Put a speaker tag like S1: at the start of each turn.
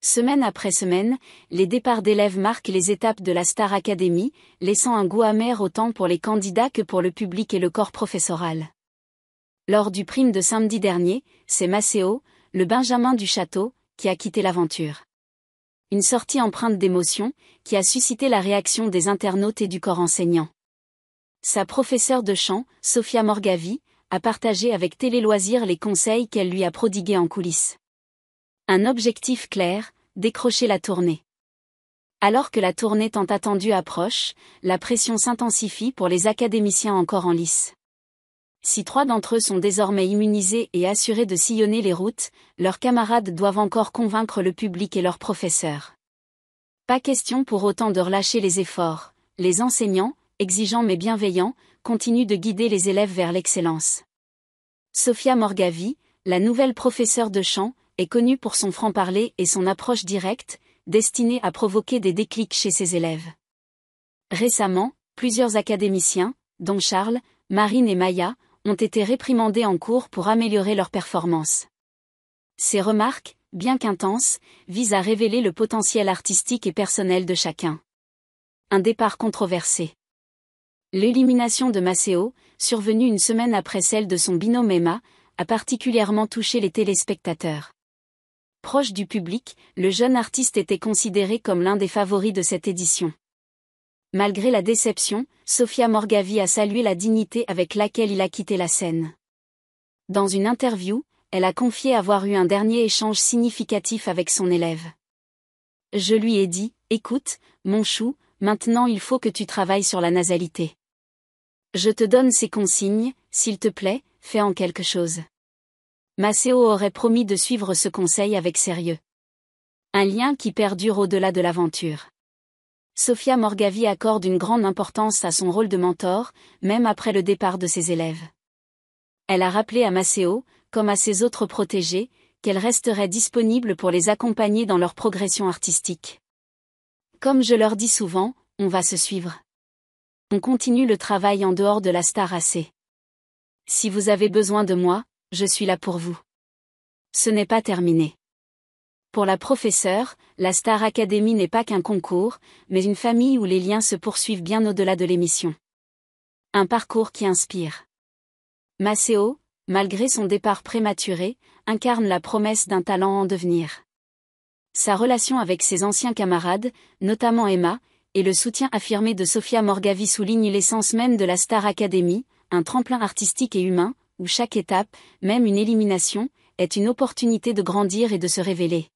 S1: Semaine après semaine, les départs d'élèves marquent les étapes de la Star Academy, laissant un goût amer autant pour les candidats que pour le public et le corps professoral. Lors du prime de samedi dernier, c'est Maceo, le Benjamin du château, qui a quitté l'aventure. Une sortie empreinte d'émotion, qui a suscité la réaction des internautes et du corps enseignant. Sa professeure de chant, Sophia Morgavi, a partagé avec Télé Loisirs les conseils qu'elle lui a prodigués en coulisses. Un objectif clair, décrocher la tournée. Alors que la tournée tant attendue approche, la pression s'intensifie pour les académiciens encore en lice. Si 3 d'entre eux sont désormais immunisés et assurés de sillonner les routes, leurs camarades doivent encore convaincre le public et leurs professeurs. Pas question pour autant de relâcher les efforts. Les enseignants, exigeants mais bienveillants, continuent de guider les élèves vers l'excellence. Sophia Morgavi, la nouvelle professeure de chant, est connue pour son franc-parler et son approche directe, destinée à provoquer des déclics chez ses élèves. Récemment, plusieurs académiciens, dont Charles, Marine et Maya, ont été réprimandés en cours pour améliorer leur performance. Ces remarques, bien qu'intenses, visent à révéler le potentiel artistique et personnel de chacun. Un départ controversé. L'élimination de Maceo, survenue une semaine après celle de son binôme Emma, a particulièrement touché les téléspectateurs. Proche du public, le jeune artiste était considéré comme l'un des favoris de cette édition. Malgré la déception, Sophia Morgavi a salué la dignité avec laquelle il a quitté la scène. Dans une interview, elle a confié avoir eu un dernier échange significatif avec son élève. « Je lui ai dit, écoute, mon chou, maintenant il faut que tu travailles sur la nasalité. Je te donne ces consignes, s'il te plaît, fais en quelque chose. » Maceo aurait promis de suivre ce conseil avec sérieux. Un lien qui perdure au-delà de l'aventure. Sophia Morgavi accorde une grande importance à son rôle de mentor, même après le départ de ses élèves. Elle a rappelé à Maceo, comme à ses autres protégés, qu'elle resterait disponible pour les accompagner dans leur progression artistique. Comme je leur dis souvent, on va se suivre. On continue le travail en dehors de la Star AC. Si vous avez besoin de moi, je suis là pour vous. Ce n'est pas terminé. Pour la professeure, la Star Academy n'est pas qu'un concours, mais une famille où les liens se poursuivent bien au-delà de l'émission. Un parcours qui inspire. Maceo, malgré son départ prématuré, incarne la promesse d'un talent en devenir. Sa relation avec ses anciens camarades, notamment Emma, et le soutien affirmé de Sophia Morgavi soulignent l'essence même de la Star Academy, un tremplin artistique et humain, où chaque étape, même une élimination, est une opportunité de grandir et de se révéler.